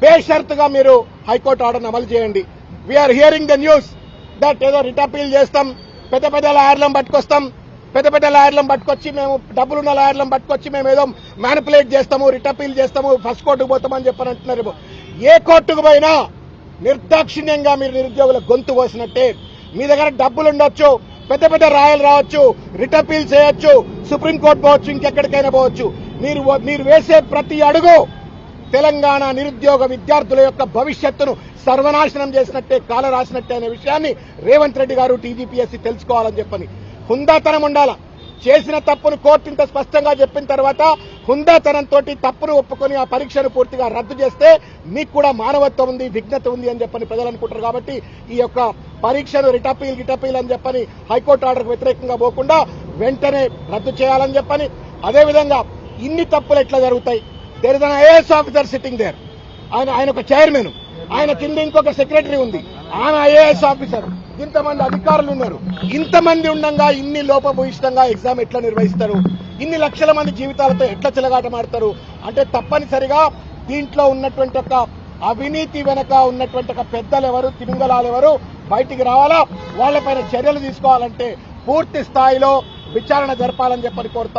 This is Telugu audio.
బేషరతుగా మీరు హైకోర్టు ఆర్డర్ను అమలు చేయండి. We're hearing the news that ఏదో రిట్ అపీల్ చేస్తాం, పెద్ద పెద్ద లాయర్లను పట్టుకొస్తాం, పెద్ద పెద్ద లాయర్లను పట్టుకొచ్చి మేము డబ్బులున్న లాయర్లను పట్టుకొచ్చి మేము ఏదో మ్యానిపులేట్ చేస్తాము, రిట్ అపీల్ చేస్తాము, ఫస్ట్ కోర్టుకు పోతామని చెప్పని అంటున్నారు. ఏ కోర్టుకు పోయినా నిర్దాక్షిణ్యంగా మీరు నిరుద్యోగుల గొంతు కోసినట్టే. మీ దగ్గర డబ్బులు ఉండొచ్చు, పెద్ద పెద్ద రాయలు రావచ్చు, రిట్ అపీల్ చేయొచ్చు, సుప్రీంకోర్టు పోవచ్చు, ఇంకెక్కడికైనా పోవచ్చు. మీరు వేసే ప్రతి అడుగు తెలంగాణ నిరుద్యోగ విద్యార్థుల యొక్క భవిష్యత్తును సర్వనాశనం చేసినట్టే, కాల రాసినట్టే అనే విషయాన్ని రేవంత్ రెడ్డి గారు టీజీపీఎస్సీ తెలుసుకోవాలని చెప్పని. హుందాతనం ఉండాల. చేసిన తప్పును కోర్టు ఇంత స్పష్టంగా చెప్పిన తర్వాత హుందాతనంతో తప్పును ఒప్పుకొని ఆ పరీక్షను పూర్తిగా రద్దు చేస్తే మీకు కూడా మానవత్వం ఉంది, విఘ్నత ఉంది అని చెప్పని ప్రజలు అనుకుంటారు. కాబట్టి ఈ యొక్క పరీక్షను గిటపీల్ అని చెప్పని హైకోర్టు ఆర్డర్కు వ్యతిరేకంగా పోకుండా వెంటనే రద్దు చేయాలని చెప్పని. అదేవిధంగా ఇన్ని తప్పులు ఎట్లా జరుగుతాయి? There is an IAS officer sitting there. ఆయన ఒక చైర్మన్, ఆయన కింద ఇంకొక సెక్రటరీ ఉంది, ఆమె ఐఏఎస్ ఆఫీసర్, ఇంతమంది అధికారులు ఉన్నారు. ఇంతమంది ఉండగా ఇన్ని లోపభూయిష్టంగా ఎగ్జామ్ ఎట్లా నిర్వహిస్తారు? ఇన్ని లక్షల మంది జీవితాలతో ఎట్లా చెలగాటమాడతారు? అంటే తప్పనిసరిగా దీంట్లో ఉన్నటువంటి ఒక అవినీతి వెనక ఉన్నటువంటి ఒక పెద్దలు ఎవరు, తిమింగలాలు ఎవరు బయటికి రావాలా. వాళ్లపైన చర్యలు తీసుకోవాలంటే పూర్తి స్థాయిలో విచారణ జరపాలని చెప్పని కోరుతా.